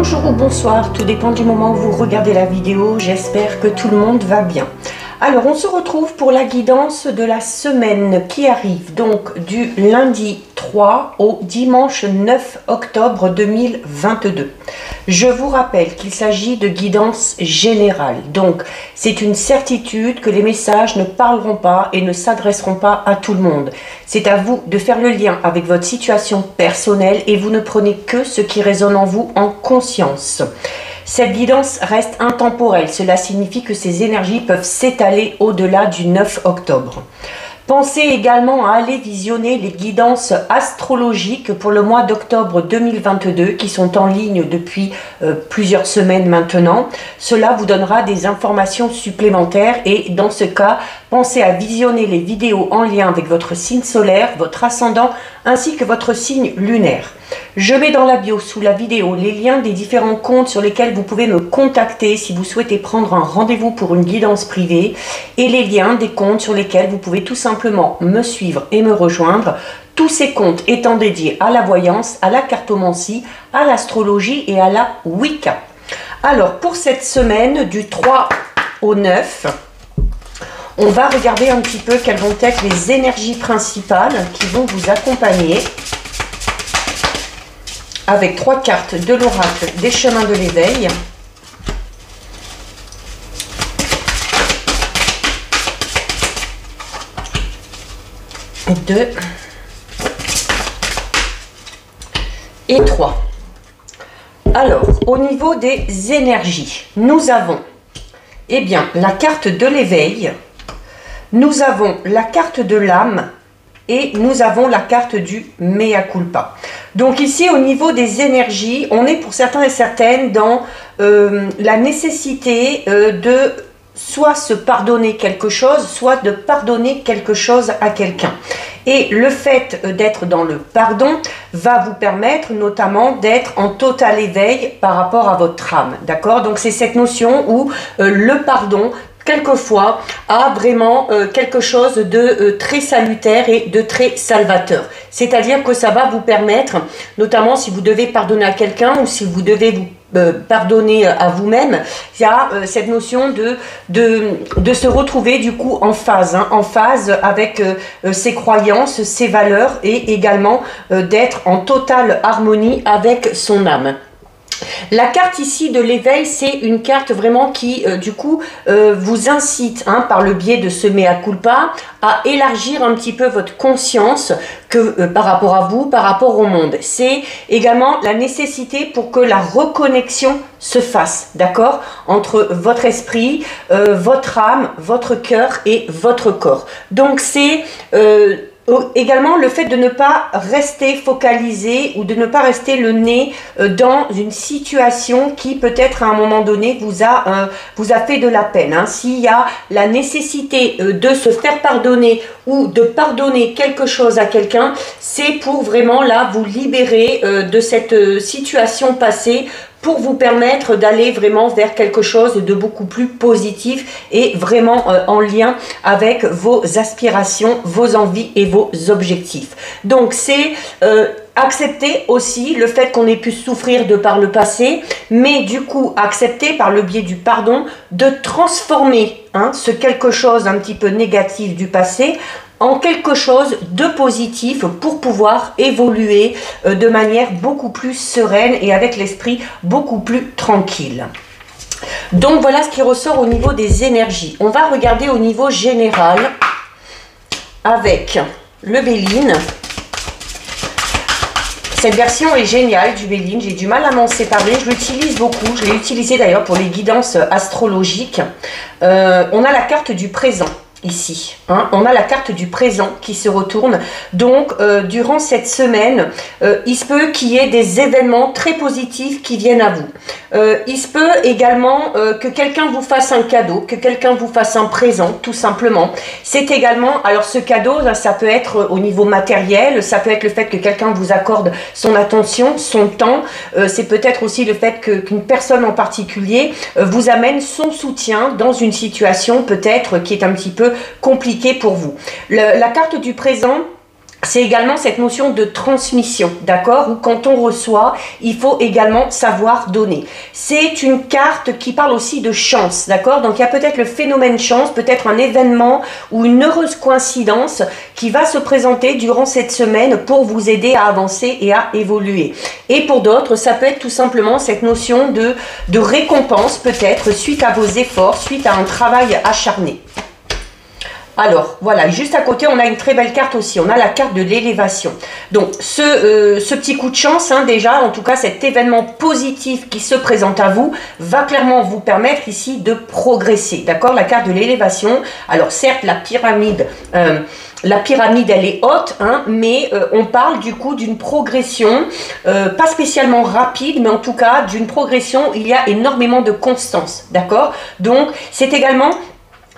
Bonjour ou bonsoir, tout dépend du moment où vous regardez la vidéo, j'espère que tout le monde va bien. Alors on se retrouve pour la guidance de la semaine qui arrive donc du lundi 3 au dimanche 9 octobre 2022. Je vous rappelle qu'il s'agit de guidance générale, donc c'est une certitude que les messages ne parleront pas et ne s'adresseront pas à tout le monde. C'est à vous de faire le lien avec votre situation personnelle et vous ne prenez que ce qui résonne en vous en conscience. Cette guidance reste intemporelle, cela signifie que ces énergies peuvent s'étaler au-delà du 9 octobre. Pensez également à aller visionner les guidances astrologiques pour le mois d'octobre 2022 qui sont en ligne depuis plusieurs semaines maintenant. Cela vous donnera des informations supplémentaires et dans ce cas, pensez à visionner les vidéos en lien avec votre signe solaire, votre ascendant ainsi que votre signe lunaire. Je mets dans la bio sous la vidéo les liens des différents comptes sur lesquels vous pouvez me contacter si vous souhaitez prendre un rendez-vous pour une guidance privée et les liens des comptes sur lesquels vous pouvez tout simplement me suivre et me rejoindre. Tous ces comptes étant dédiés à la voyance, à la cartomancie, à l'astrologie et à la Wicca. Alors pour cette semaine du 3 au 9, on va regarder un petit peu quelles vont être les énergies principales qui vont vous accompagner avec 3 cartes de l'oracle des chemins de l'éveil. Deux et 3. Alors, au niveau des énergies, nous avons la carte de l'éveil, nous avons la carte de l'âme et nous avons la carte du mea culpa. Donc ici, au niveau des énergies, on est pour certains et certaines dans la nécessité de soit se pardonner quelque chose, soit de pardonner quelque chose à quelqu'un. Et le fait d'être dans le pardon va vous permettre notamment d'être en total éveil par rapport à votre âme. D'accord? Donc c'est cette notion où le pardon quelquefois a vraiment quelque chose de très salutaire et de très salvateur. C'est-à-dire que ça va vous permettre, notamment si vous devez pardonner à quelqu'un ou si vous devez vous pardonner à vous-même, il y a cette notion de se retrouver du coup en phase avec ses croyances, ses valeurs et également d'être en totale harmonie avec son âme. La carte ici de l'éveil, c'est une carte vraiment qui, du coup, vous incite, par le biais de ce mea culpa, à élargir un petit peu votre conscience par rapport à vous, par rapport au monde. C'est également la nécessité pour que la reconnexion se fasse, d'accord, entre votre esprit, votre âme, votre cœur et votre corps. Donc c'est également le fait de ne pas rester focalisé ou de ne pas rester le nez dans une situation qui peut-être à un moment donné vous a fait de la peine. S'il y a la nécessité de se faire pardonner ou de pardonner quelque chose à quelqu'un, c'est pour vraiment là vous libérer de cette situation passée pour vous permettre d'aller vraiment vers quelque chose de beaucoup plus positif et vraiment en lien avec vos aspirations, vos envies et vos objectifs. Donc c'est accepter aussi le fait qu'on ait pu souffrir de par le passé, mais du coup accepter par le biais du pardon de transformer ce quelque chose un petit peu négatif du passé en quelque chose de positif pour pouvoir évoluer de manière beaucoup plus sereine et avec l'esprit beaucoup plus tranquille. Donc voilà ce qui ressort au niveau des énergies. On va regarder au niveau général avec le Béline. Cette version est géniale du Béline, j'ai du mal à m'en séparer, je l'utilise beaucoup, je l'ai utilisé d'ailleurs pour les guidances astrologiques. On a la carte du présent. Ici, on a la carte du présent qui se retourne. Donc, durant cette semaine, il se peut qu'il y ait des événements très positifs qui viennent à vous. Il se peut également que quelqu'un vous fasse un cadeau, que quelqu'un vous fasse un présent, tout simplement. C'est également, alors ce cadeau, ça peut être au niveau matériel, ça peut être le fait que quelqu'un vous accorde son attention, son temps. C'est peut-être aussi le fait qu'une personne en particulier vous amène son soutien dans une situation peut-être qui est un petit peu compliqué pour vous. La carte du présent, c'est également cette notion de transmission, d'accord? Où quand on reçoit, il faut également savoir donner. C'est une carte qui parle aussi de chance, d'accord? Donc il y a peut-être le phénomène chance, peut-être un événement ou une heureuse coïncidence qui va se présenter durant cette semaine pour vous aider à avancer et à évoluer. Et pour d'autres, ça peut être tout simplement cette notion de récompense, peut-être suite à vos efforts, suite à un travail acharné. Alors, voilà, juste à côté, on a une très belle carte aussi. On a la carte de l'élévation. Donc, ce petit coup de chance, hein, déjà, en tout cas, cet événement positif qui se présente à vous, va clairement vous permettre ici de progresser. D'accord? La carte de l'élévation. Alors, certes, la pyramide, elle est haute, hein, mais on parle du coup d'une progression, pas spécialement rapide, mais en tout cas, d'une progression, il y a énormément de constance. D'accord? Donc, c'est également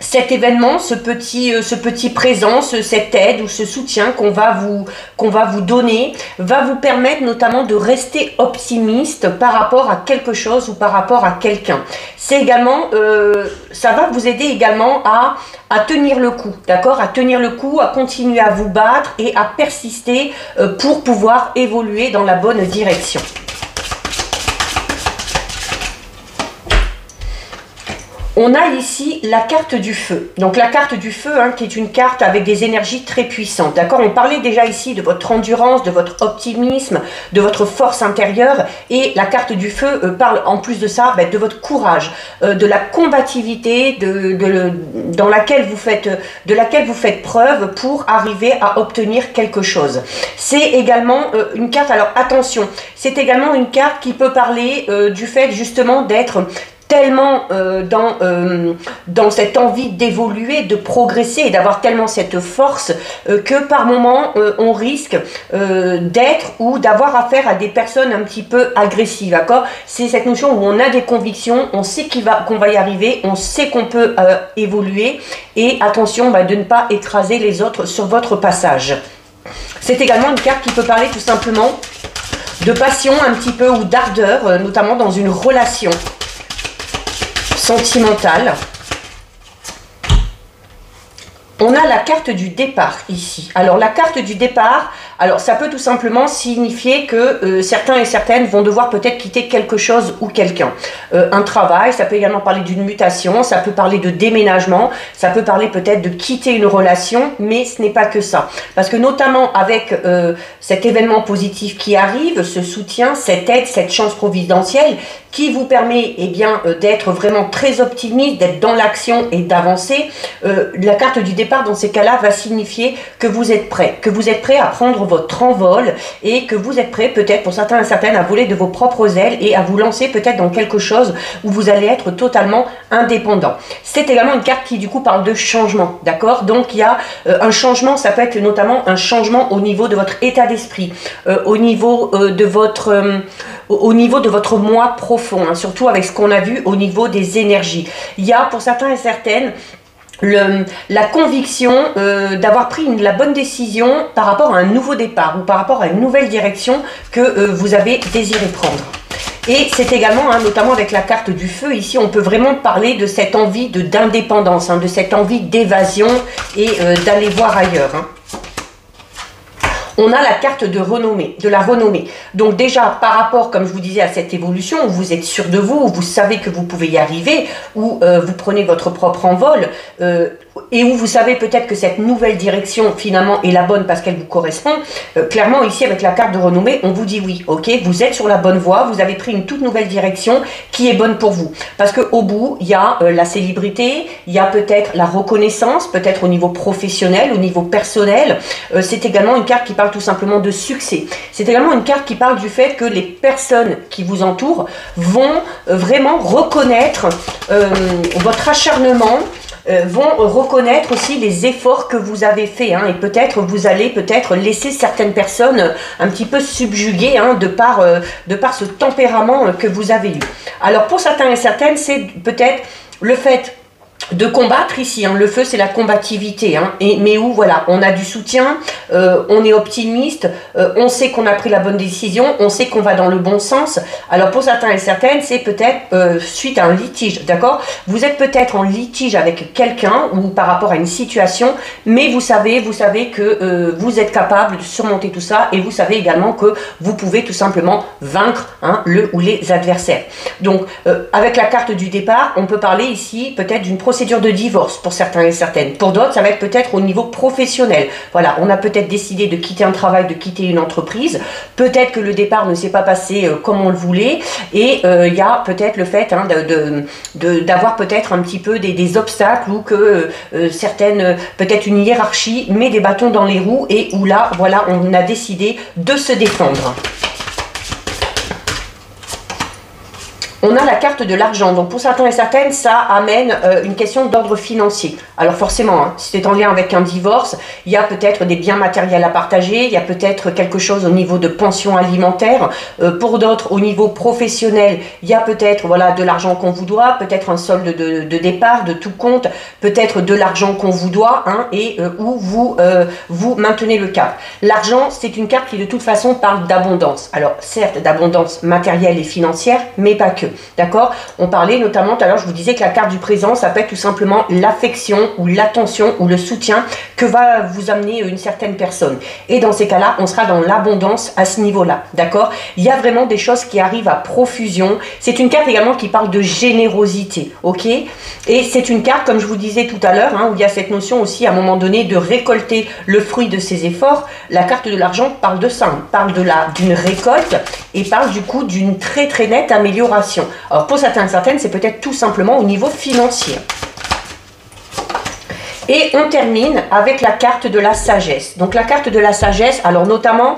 cet événement, ce petit présent, cette aide ou ce soutien qu'on va vous donner, va vous permettre notamment de rester optimiste par rapport à quelque chose ou par rapport à quelqu'un. C'est également, ça va vous aider également à tenir le coup, d'accord? À tenir le coup, à continuer à vous battre et à persister pour pouvoir évoluer dans la bonne direction. On a ici la carte du feu. Donc la carte du feu, hein, qui est une carte avec des énergies très puissantes. D'accord? On parlait déjà ici de votre endurance, de votre optimisme, de votre force intérieure. Et la carte du feu parle en plus de ça de votre courage, de la combativité de laquelle vous faites preuve pour arriver à obtenir quelque chose. C'est également une carte, alors attention, c'est également une carte qui peut parler du fait justement d'être tellement dans cette envie d'évoluer, de progresser et d'avoir tellement cette force que par moment on risque d'être ou d'avoir affaire à des personnes un petit peu agressives, d'accord? C'est cette notion où on a des convictions, on sait qu'on va y arriver, on sait qu'on peut évoluer et attention de ne pas écraser les autres sur votre passage. C'est également une carte qui peut parler tout simplement de passion un petit peu ou d'ardeur, notamment dans une relation sentimentale. On a la carte du départ ici. Alors la carte du départ, alors ça peut tout simplement signifier que certains et certaines vont devoir peut-être quitter quelque chose ou quelqu'un. Un travail, ça peut également parler d'une mutation, ça peut parler de déménagement, ça peut parler peut-être de quitter une relation, mais ce n'est pas que ça. Parce que notamment avec cet événement positif qui arrive, ce soutien, cette aide, cette chance providentielle qui vous permet d'être vraiment très optimiste, d'être dans l'action et d'avancer, la carte du départ dans ces cas-là va signifier que vous êtes prêt à prendre votre envol et que vous êtes prêt peut-être pour certains et certaines à voler de vos propres ailes et à vous lancer peut-être dans quelque chose où vous allez être totalement indépendant. C'est également une carte qui du coup parle de changement, d'accord? Donc il y a un changement, ça peut être notamment un changement au niveau de votre état d'esprit, au niveau de votre moi profond, hein, surtout avec ce qu'on a vu au niveau des énergies. Il y a pour certains et certaines la conviction d'avoir pris la bonne décision par rapport à un nouveau départ ou par rapport à une nouvelle direction que vous avez désiré prendre. Et c'est également, notamment avec la carte du feu, ici on peut vraiment parler de cette envie d'indépendance, de cette envie d'évasion et d'aller voir ailleurs. On a la carte de renommée, de la renommée. Donc déjà, par rapport, comme je vous disais, à cette évolution, où vous êtes sûr de vous, où vous savez que vous pouvez y arriver, où vous prenez votre propre envol, et où vous savez peut-être que cette nouvelle direction, finalement, est la bonne parce qu'elle vous correspond, clairement, ici, avec la carte de renommée, on vous dit oui, ok, vous êtes sur la bonne voie, vous avez pris une toute nouvelle direction qui est bonne pour vous. Parce qu'au bout, il y a la célébrité, il y a peut-être la reconnaissance, peut-être au niveau professionnel, au niveau personnel. C'est également une carte qui parle tout simplement de succès. C'est également une carte qui parle du fait que les personnes qui vous entourent vont vraiment reconnaître votre acharnement, vont reconnaître aussi les efforts que vous avez faits, et peut-être vous allez laisser certaines personnes un petit peu subjuguées de par ce tempérament que vous avez eu. Alors pour certains et certaines, c'est peut-être le fait de combattre ici, hein. Le feu c'est la combativité, hein. Mais où voilà, on a du soutien, on est optimiste, on sait qu'on a pris la bonne décision, on sait qu'on va dans le bon sens. Alors pour certains et certaines, c'est peut-être suite à un litige, d'accord? Vous êtes peut-être en litige avec quelqu'un ou par rapport à une situation, mais vous savez que vous êtes capable de surmonter tout ça et vous savez également que vous pouvez tout simplement vaincre, hein, le ou les adversaires. Donc avec la carte du départ, on peut parler ici peut-être d'une procédure de divorce pour certains et certaines. Pour d'autres, ça va être peut-être au niveau professionnel. Voilà, on a peut-être décidé de quitter un travail, de quitter une entreprise. Peut-être que le départ ne s'est pas passé comme on le voulait. Et il y a peut-être le fait, hein, d'avoir peut-être un petit peu des obstacles ou que certaines, peut-être une hiérarchie met des bâtons dans les roues et où là, voilà, on a décidé de se défendre. On a la carte de l'argent, donc pour certains et certaines, ça amène une question d'ordre financier. Alors forcément, hein, si c'est en lien avec un divorce, il y a peut-être des biens matériels à partager, il y a peut-être quelque chose au niveau de pension alimentaire. Pour d'autres, au niveau professionnel, il y a peut-être voilà, de l'argent qu'on vous doit, peut-être un solde de départ, de tout compte, peut-être de l'argent qu'on vous doit, hein, et où vous maintenez le cap. L'argent, c'est une carte qui de toute façon parle d'abondance. Alors certes, d'abondance matérielle et financière, mais pas que. D'accord? On parlait notamment, tout à l'heure, je vous disais que la carte du présent, ça peut être tout simplement l'affection ou l'attention ou le soutien que va vous amener une certaine personne. Et dans ces cas-là, on sera dans l'abondance à ce niveau-là. D'accord? Il y a vraiment des choses qui arrivent à profusion. C'est une carte également qui parle de générosité. Ok? Et c'est une carte, comme je vous disais tout à l'heure, hein, où il y a cette notion aussi, à un moment donné, de récolter le fruit de ses efforts. La carte de l'argent parle de ça, hein, parle d'une récolte et parle du coup d'une très très nette amélioration. Alors pour certains et certaines, c'est peut-être tout simplement au niveau financier. Et on termine avec la carte de la sagesse. Donc la carte de la sagesse, alors notamment,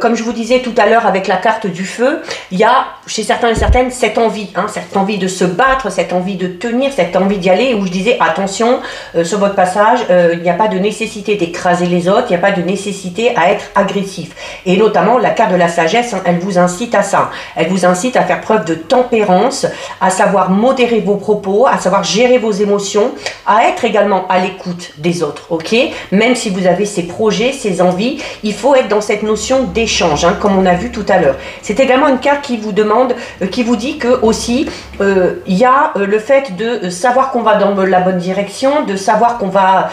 comme je vous disais tout à l'heure avec la carte du feu, il y a chez certains et certaines cette envie, hein, cette envie de se battre, cette envie de tenir, cette envie d'y aller, où je disais attention, sur votre passage, il n'y a pas de nécessité d'écraser les autres, il n'y a pas de nécessité à être agressif. Et notamment la carte de la sagesse, hein, elle vous incite à ça. Elle vous incite à faire preuve de tempérance, à savoir modérer vos propos, à savoir gérer vos émotions, à être également à l'écoute des autres, ok? Même si vous avez ces projets, ces envies, il faut être dans cette notion d'échange, hein, comme on a vu tout à l'heure. C'est également une carte qui vous demande, qui vous dit que aussi, il y a le fait de savoir qu'on va dans la bonne direction, de savoir qu'on va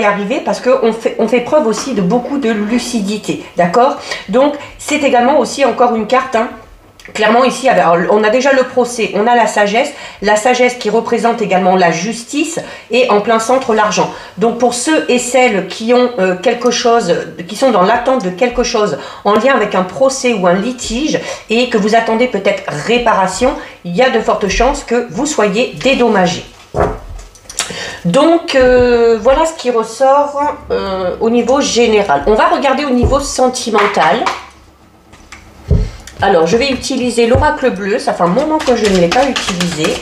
y arriver, parce qu'on fait preuve aussi de beaucoup de lucidité, d'accord? Donc, c'est également aussi encore une carte, hein, clairement ici, alors, on a déjà le procès, on a la sagesse qui représente également la justice et en plein centre l'argent. Donc pour ceux et celles qui ont quelque chose, qui sont dans l'attente de quelque chose en lien avec un procès ou un litige et que vous attendez peut-être réparation, il y a de fortes chances que vous soyez dédommagé. Donc voilà ce qui ressort au niveau général. On va regarder au niveau sentimental. Alors, je vais utiliser l'oracle bleu. Ça fait un moment que je ne l'ai pas utilisé.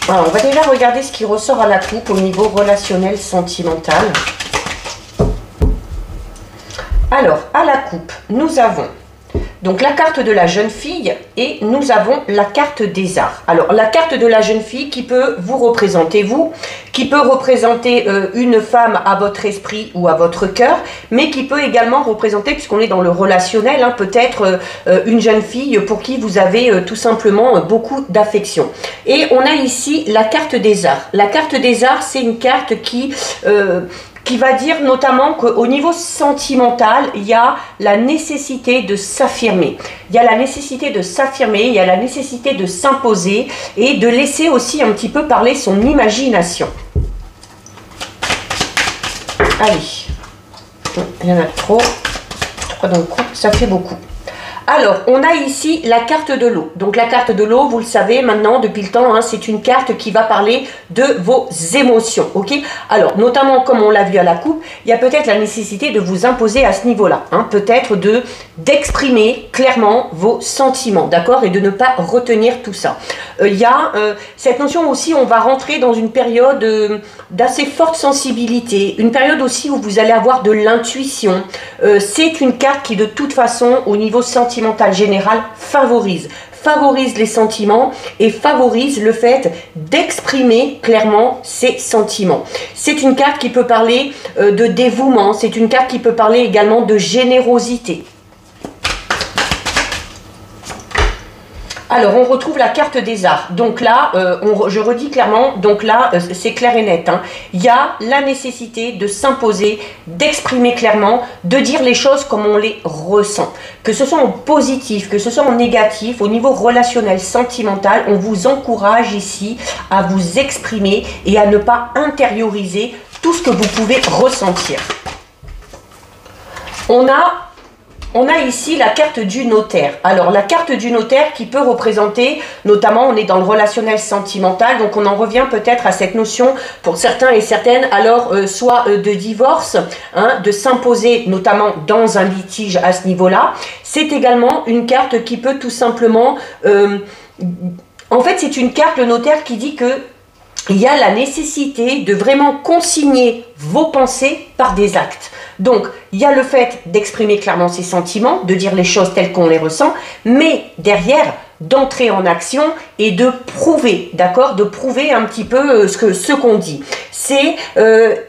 Alors, on va déjà regarder ce qui ressort à la coupe au niveau relationnel sentimental. Alors, à la coupe, nous avons donc la carte de la jeune fille et nous avons la carte des arts. Alors, la carte de la jeune fille qui peut vous représenter vous, qui peut représenter une femme à votre esprit ou à votre cœur, mais qui peut également représenter, puisqu'on est dans le relationnel, hein, peut-être une jeune fille pour qui vous avez tout simplement beaucoup d'affection. Et on a ici la carte des arts. La carte des arts, c'est une carte qui va dire notamment qu'au niveau sentimental, il y a la nécessité de s'affirmer. Il y a la nécessité de s'affirmer, il y a la nécessité de s'imposer et de laisser aussi un petit peu parler son imagination. Allez, il y en a trop. 3 d'un coup, ça fait beaucoup. Alors, on a ici la carte de l'eau. Donc, la carte de l'eau, vous le savez maintenant, depuis le temps, hein, c'est une carte qui va parler de vos émotions, ok? Alors, notamment, comme on l'a vu à la coupe, il y a peut-être la nécessité de vous imposer à ce niveau-là, hein, peut-être d'exprimer clairement vos sentiments, d'accord? Et de ne pas retenir tout ça. Il y a cette notion aussi, on va rentrer dans une période d'assez forte sensibilité, une période aussi où vous allez avoir de l'intuition. C'est une carte qui, de toute façon, au niveau sentimental général, favorise favorise les sentiments et favorise le fait d'exprimer clairement ses sentiments. C'est une carte qui peut parler de dévouement, c'est une carte qui peut parler également de générosité. Alors, on retrouve la carte des arts. Donc là, je redis clairement, donc là, c'est clair et net. Hein. Il y a la nécessité de s'imposer, d'exprimer clairement, de dire les choses comme on les ressent. Que ce soit en positif, que ce soit en négatif, au niveau relationnel, sentimental, on vous encourage ici à vous exprimer et à ne pas intérioriser tout ce que vous pouvez ressentir. On a ici la carte du notaire. Alors, la carte du notaire qui peut représenter, notamment, on est dans le relationnel sentimental, donc on en revient peut-être à cette notion, pour certains et certaines, alors, soit de divorce, hein, de s'imposer, notamment dans un litige à ce niveau-là. C'est également une carte qui peut tout simplement... en fait, c'est une carte, le notaire, qui dit que il y a la nécessité de vraiment consigner vos pensées par des actes. Donc, il y a le fait d'exprimer clairement ses sentiments, de dire les choses telles qu'on les ressent, mais derrière, d'entrer en action et de prouver, d'accord? De prouver un petit peu ce qu'on dit. C'est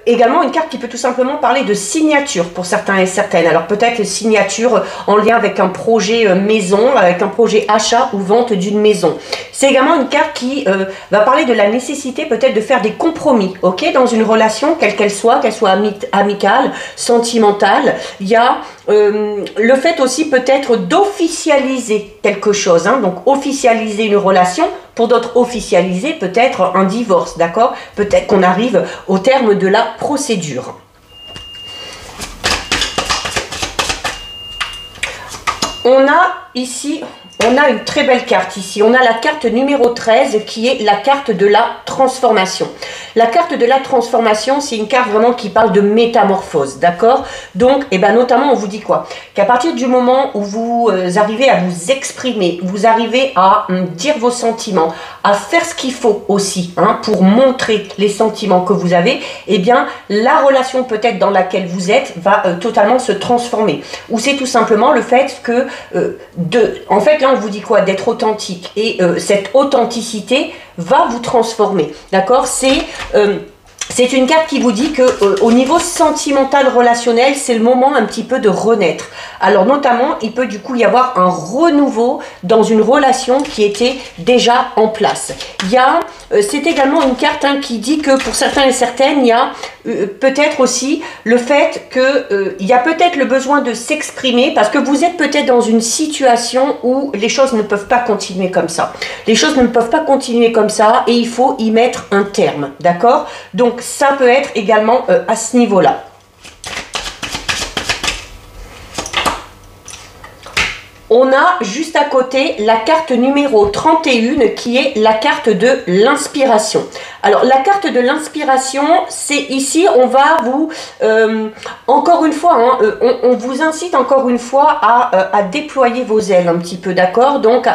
également une carte qui peut tout simplement parler de signature pour certains et certaines. Alors peut-être signature en lien avec un projet maison, avec un projet achat ou vente d'une maison. C'est également une carte qui va parler de la nécessité peut-être de faire des compromis, ok? Dans une relation, quelle qu'elle soit amicale, sentimentale. Il y a le fait aussi peut-être d'officialiser quelque chose, hein? Donc officialiser une relation, pour d'autres officialiser peut-être un divorce, d'accord? Peut-être qu'on arrive au terme de la procédure. On a ici, on a une très belle carte ici. On a la carte numéro 13 qui est la carte de la transformation. La carte de la transformation, c'est une carte vraiment qui parle de métamorphose, d'accord? Donc, eh ben, notamment, on vous dit quoi? Qu'à partir du moment où vous arrivez à vous exprimer, vous arrivez à dire vos sentiments, à faire ce qu'il faut aussi, hein, pour montrer les sentiments que vous avez, eh bien, la relation peut-être dans laquelle vous êtes va totalement se transformer. Ou c'est tout simplement le fait que, en fait, là, on vous dit quoi? D'être authentique. Et cette authenticité va vous transformer, d'accord? C'est une carte qui vous dit que au niveau sentimental relationnel, c'est le moment un petit peu de renaître. Alors notamment, il peut du coup y avoir un renouveau dans une relation qui était déjà en place. C'est également une carte, hein, qui dit que pour certains et certaines, il y a peut-être aussi le fait que il y a peut-être le besoin de s'exprimer parce que vous êtes peut-être dans une situation où les choses ne peuvent pas continuer comme ça. Les choses ne peuvent pas continuer comme ça et il faut y mettre un terme, d'accord? Donc ça peut être également à ce niveau-là. On a juste à côté la carte numéro 31 qui est la carte de l'inspiration. Alors la carte de l'inspiration, c'est ici, on va vous, encore une fois, hein, on vous incite encore une fois à déployer vos ailes un petit peu, d'accord? Donc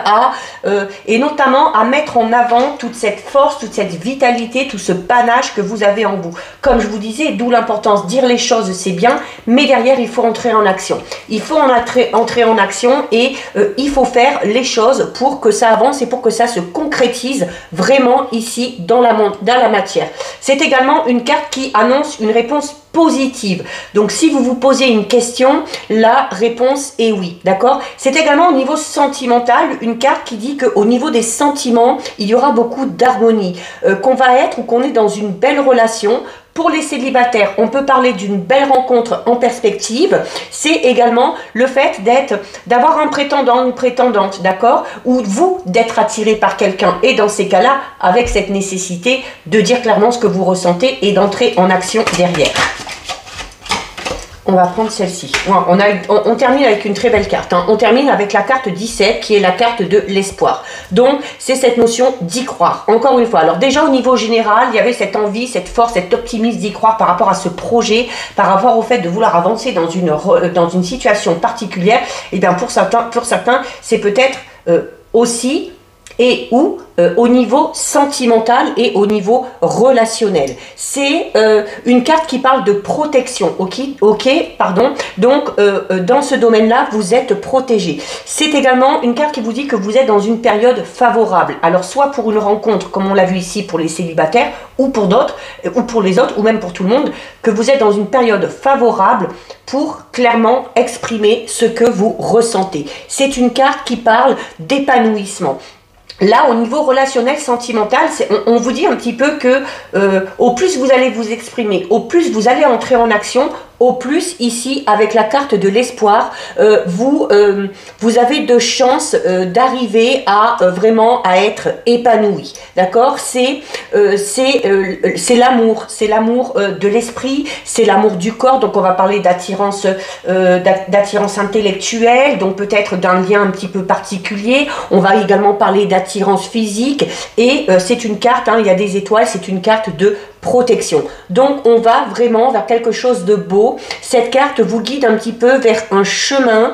et notamment à mettre en avant toute cette force, toute cette vitalité, tout ce panache que vous avez en vous. Comme je vous disais, d'où l'importance, dire les choses c'est bien, mais derrière il faut entrer en action. Il faut entrer en action et il faut faire les choses pour que ça avance et pour que ça se concrétise vraiment ici dans la matière. C'est également une carte qui annonce une réponse positive. Donc si vous vous posez une question, la réponse est oui, d'accord? C'est également au niveau sentimental une carte qui dit qu'au niveau des sentiments, il y aura beaucoup d'harmonie, qu'on va être ou qu'on est dans une belle relation. Pour les célibataires, on peut parler d'une belle rencontre en perspective. C'est également le fait d'avoir un prétendant, une prétendante, d'accord? Ou vous, d'être attiré par quelqu'un. Et dans ces cas-là, avec cette nécessité de dire clairement ce que vous ressentez et d'entrer en action derrière. On va prendre celle-ci. On termine avec une très belle carte, hein. On termine avec la carte 17 qui est la carte de l'espoir. Donc, c'est cette notion d'y croire. Encore une fois, alors déjà au niveau général, il y avait cette envie, cette force, cet optimisme d'y croire par rapport à ce projet, par rapport au fait de vouloir avancer dans une situation particulière. Et bien pour certains, c'est peut-être aussi et ou au niveau sentimental et au niveau relationnel. C'est une carte qui parle de protection, pardon. Donc, dans ce domaine-là, vous êtes protégé. C'est également une carte qui vous dit que vous êtes dans une période favorable. Alors, soit pour une rencontre, comme on l'a vu ici pour les célibataires, ou pour d'autres, ou pour les autres, ou même pour tout le monde, que vous êtes dans une période favorable pour clairement exprimer ce que vous ressentez. C'est une carte qui parle d'épanouissement. Là, au niveau relationnel, sentimental, on vous dit un petit peu que au plus vous allez vous exprimer, au plus vous allez entrer en action, au plus ici, avec la carte de l'espoir, vous avez de chances d'arriver à vraiment à être épanoui. D'accord? C'est l'amour, de l'esprit, c'est l'amour du corps. Donc on va parler d'attirance intellectuelle, donc peut-être d'un lien un petit peu particulier. On va également parler d'attirance physique et c'est une carte, hein, il y a des étoiles, c'est une carte de protection. Donc on va vraiment vers quelque chose de beau. Cette carte vous guide un petit peu vers un chemin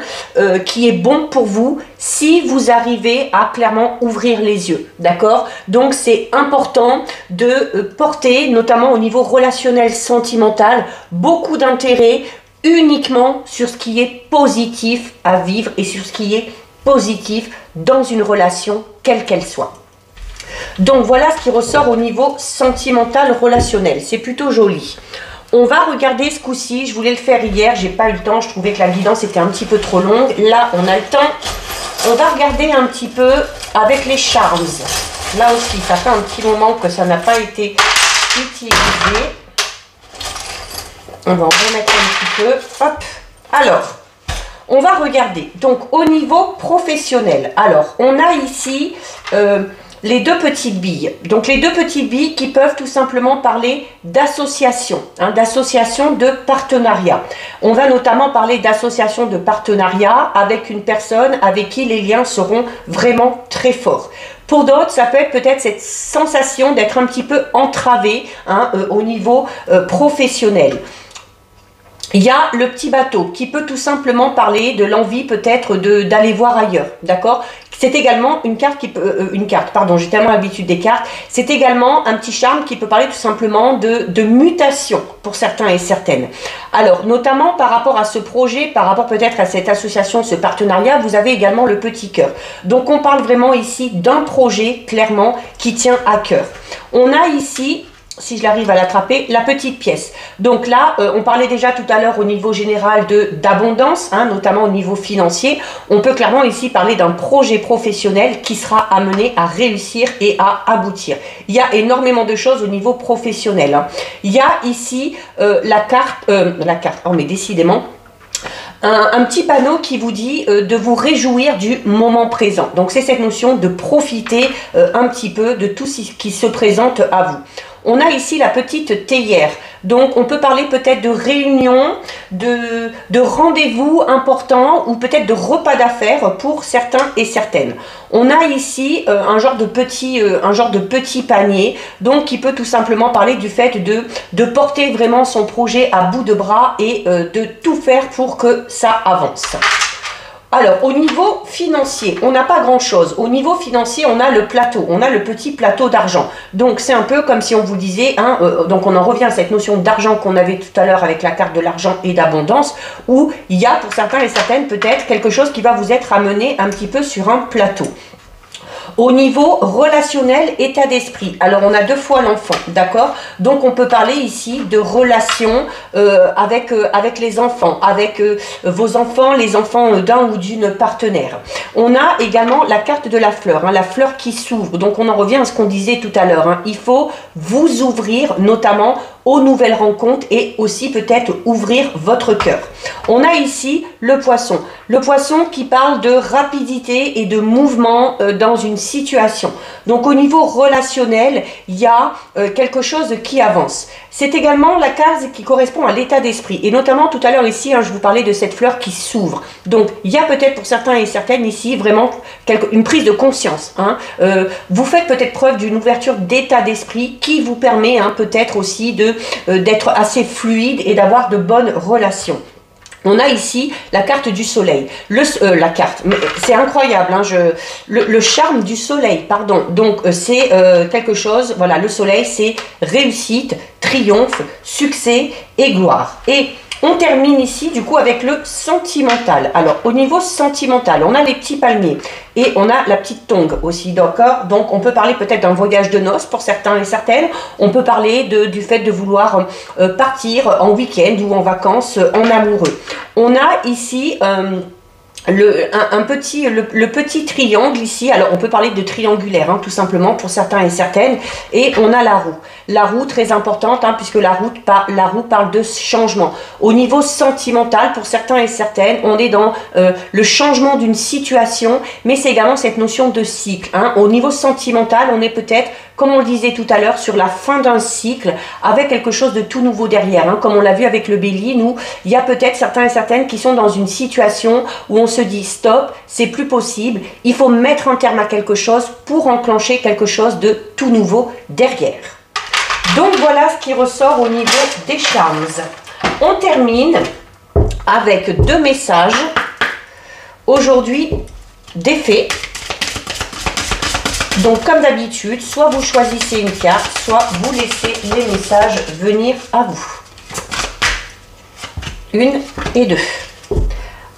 qui est bon pour vous si vous arrivez à clairement ouvrir les yeux. D'accord? Donc c'est important de porter, notamment au niveau relationnel, sentimental, beaucoup d'intérêt uniquement sur ce qui est positif à vivre et sur ce qui est positif dans une relation, quelle qu'elle soit. Donc voilà ce qui ressort au niveau sentimental relationnel. C'est plutôt joli. On va regarder ce coup-ci. Je voulais le faire hier, j'ai pas eu le temps. Je trouvais que la guidance était un petit peu trop longue. Là, on a le temps. On va regarder un petit peu avec les charms. Là aussi, ça fait un petit moment que ça n'a pas été utilisé. On va en remettre un petit peu. Hop. Alors, on va regarder. Donc, au niveau professionnel. Alors, on a ici les deux petites billes. Donc, les deux petites billes qui peuvent tout simplement parler d'association, hein, d'association de partenariat. On va notamment parler d'association de partenariat avec une personne avec qui les liens seront vraiment très forts. Pour d'autres, ça peut être peut-être cette sensation d'être un petit peu entravé, hein, au niveau professionnel. Il y a le petit bateau qui peut tout simplement parler de l'envie peut-être d'aller voir ailleurs, d'accord? C'est également une carte qui peut, pardon, j'ai tellement l'habitude des cartes. C'est également un petit charme qui peut parler tout simplement de mutation pour certains et certaines. Alors, notamment par rapport à ce projet, par rapport peut-être à cette association, ce partenariat, vous avez également le petit cœur. Donc, on parle vraiment ici d'un projet, clairement, qui tient à cœur. On a ici, si je l'arrive à l'attraper, la petite pièce. Donc là, on parlait déjà tout à l'heure au niveau général d'abondance, hein, notamment au niveau financier. On peut clairement ici parler d'un projet professionnel qui sera amené à réussir et à aboutir. Il y a énormément de choses au niveau professionnel, hein. Il y a ici la carte, oh mais décidément, un petit panneau qui vous dit de vous réjouir du moment présent. Donc c'est cette notion de profiter un petit peu de tout ce qui se présente à vous. On a ici la petite théière. Donc on peut parler peut-être de réunion, de rendez-vous importants ou peut-être de repas d'affaires pour certains et certaines. On a ici un genre de petit panier, donc qui peut tout simplement parler du fait de porter vraiment son projet à bout de bras et de tout faire pour que ça avance. Alors, au niveau financier, on n'a pas grand-chose. Au niveau financier, on a le plateau, on a le petit plateau d'argent. Donc, c'est un peu comme si on vous disait, hein, donc on en revient à cette notion d'argent qu'on avait tout à l'heure avec la carte de l'argent et d'abondance, où il y a pour certains et certaines peut-être quelque chose qui va vous être amené un petit peu sur un plateau. Au niveau relationnel, état d'esprit. Alors, on a deux fois l'enfant, d'accord? Donc, on peut parler ici de relations avec les enfants, avec vos enfants, les enfants d'un ou d'une partenaire. On a également la carte de la fleur, hein, la fleur qui s'ouvre. Donc, on en revient à ce qu'on disait tout à l'heure, hein. Il faut vous ouvrir, notamment aux nouvelles rencontres et aussi peut-être ouvrir votre cœur. On a ici le poisson qui parle de rapidité et de mouvement dans une situation. Donc au niveau relationnel, il y a quelque chose qui avance. C'est également la case qui correspond à l'état d'esprit. Et notamment tout à l'heure ici, hein, je vous parlais de cette fleur qui s'ouvre. Donc il y a peut-être pour certains et certaines ici vraiment une prise de conscience, hein. Vous faites peut-être preuve d'une ouverture d'état d'esprit qui vous permet, hein, peut-être aussi d'être assez fluide et d'avoir de bonnes relations. On a ici la carte du soleil, la carte, c'est incroyable, hein, le charme du soleil, pardon, donc c'est quelque chose, voilà, le soleil c'est réussite, triomphe, succès et gloire. Et on termine ici du coup avec le sentimental. Alors au niveau sentimental, on a les petits palmiers et on a la petite tongue aussi, d'accord? Donc on peut parler peut-être d'un voyage de noces pour certains et certaines. On peut parler du fait de vouloir partir en week-end ou en vacances en amoureux. On a ici le petit triangle ici, alors on peut parler de triangulaire hein, tout simplement pour certains et certaines, et on a la roue très importante hein, puisque la roue parle de changement. Au niveau sentimental, pour certains et certaines, on est dans le changement d'une situation, mais c'est également cette notion de cycle hein. Au niveau sentimental, on est peut-être, comme on le disait tout à l'heure, sur la fin d'un cycle avec quelque chose de tout nouveau derrière hein. Comme on l'a vu avec le bélier, nous, il y a peut-être certains et certaines qui sont dans une situation où on se dit stop, c'est plus possible, il faut mettre un terme à quelque chose pour enclencher quelque chose de tout nouveau derrière. Donc voilà ce qui ressort au niveau des charms. On termine avec 2 messages aujourd'hui des fées. Donc comme d'habitude, soit vous choisissez une carte, soit vous laissez les messages venir à vous. 1 et 2.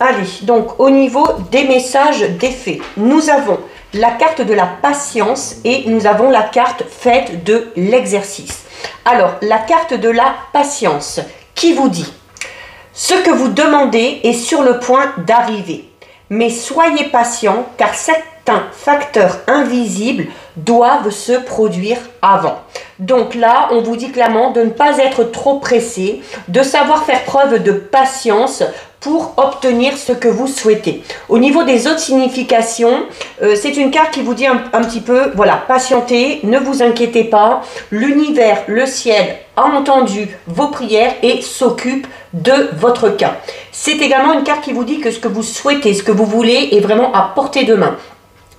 Allez, donc au niveau des messages des fées, nous avons la carte de la patience et nous avons la carte faite de l'exercice. Alors, la carte de la patience qui vous dit ce que vous demandez est sur le point d'arriver, mais soyez patient car certains facteurs invisibles doivent se produire avant. Donc là, on vous dit clairement de ne pas être trop pressé, de savoir faire preuve de patience pour obtenir ce que vous souhaitez. Au niveau des autres significations, c'est une carte qui vous dit un petit peu, voilà, patientez, ne vous inquiétez pas, l'univers, le ciel a entendu vos prières et s'occupe de votre cas. C'est également une carte qui vous dit que ce que vous souhaitez, ce que vous voulez est vraiment à portée de main.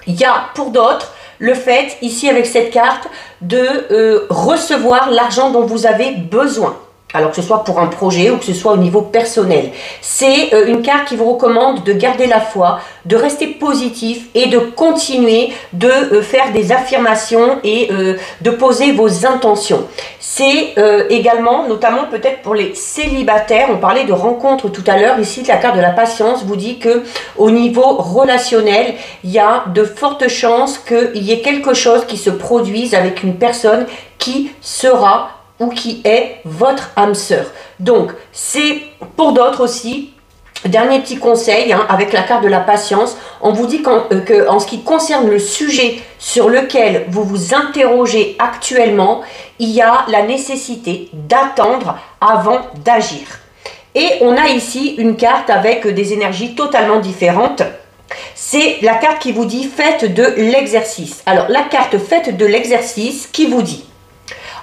Il y a pour d'autres le fait, ici avec cette carte, de recevoir l'argent dont vous avez besoin. Alors que ce soit pour un projet ou que ce soit au niveau personnel. C'est une carte qui vous recommande de garder la foi, de rester positif et de continuer de faire des affirmations et de poser vos intentions. C'est également, notamment peut-être pour les célibataires, on parlait de rencontres tout à l'heure, ici la carte de la patience vous dit que au niveau relationnel, il y a de fortes chances qu'il y ait quelque chose qui se produise avec une personne qui sera ou qui est votre âme sœur. Donc, c'est pour d'autres aussi, dernier petit conseil, hein, avec la carte de la patience, on vous dit qu'en ce qui concerne le sujet sur lequel vous vous interrogez actuellement, il y a la nécessité d'attendre avant d'agir. Et on a ici une carte avec des énergies totalement différentes. C'est la carte qui vous dit faites de l'exercice. Alors, la carte faite de l'exercice qui vous dit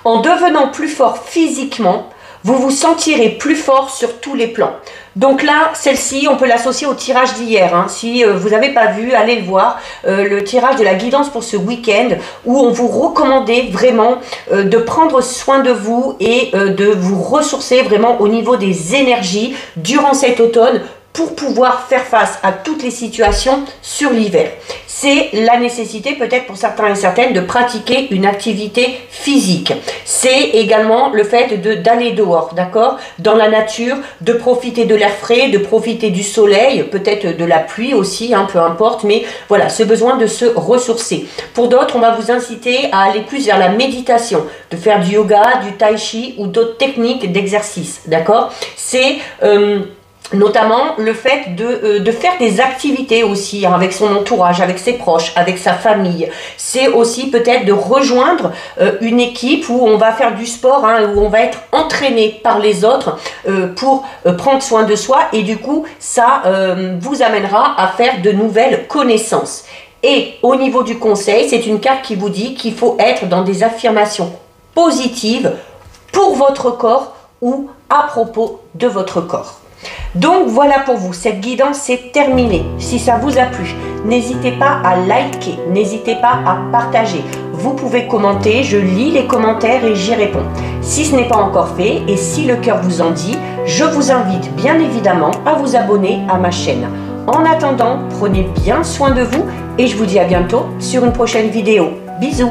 en devenant plus fort physiquement, vous vous sentirez plus fort sur tous les plans. Donc là, celle-ci, on peut l'associer au tirage d'hier. Hein. Si vous n'avez pas vu, allez le voir. Le tirage de la guidance pour ce week-end où on vous recommandait vraiment de prendre soin de vous et de vous ressourcer vraiment au niveau des énergies durant cet automne pour pouvoir faire face à toutes les situations sur l'hiver. C'est la nécessité peut-être pour certains et certaines de pratiquer une activité physique. C'est également le fait d'aller dehors, d'accord, dans la nature, de profiter de l'air frais, de profiter du soleil, peut-être de la pluie aussi, hein, peu importe, mais voilà, ce besoin de se ressourcer. Pour d'autres, on va vous inciter à aller plus vers la méditation, de faire du yoga, du tai chi ou d'autres techniques d'exercice, d'accord. C'est notamment le fait de faire des activités aussi hein, avec son entourage, avec ses proches, avec sa famille. C'est aussi peut-être de rejoindre une équipe où on va faire du sport, hein, où on va être entraîné par les autres pour prendre soin de soi et du coup ça vous amènera à faire de nouvelles connaissances. Et au niveau du conseil, c'est une carte qui vous dit qu'il faut être dans des affirmations positives pour votre corps ou à propos de votre corps. Donc voilà pour vous, cette guidance est terminée. Si ça vous a plu, n'hésitez pas à liker, n'hésitez pas à partager. Vous pouvez commenter, je lis les commentaires et j'y réponds. Si ce n'est pas encore fait et si le cœur vous en dit, je vous invite bien évidemment à vous abonner à ma chaîne. En attendant, prenez bien soin de vous et je vous dis à bientôt sur une prochaine vidéo. Bisous!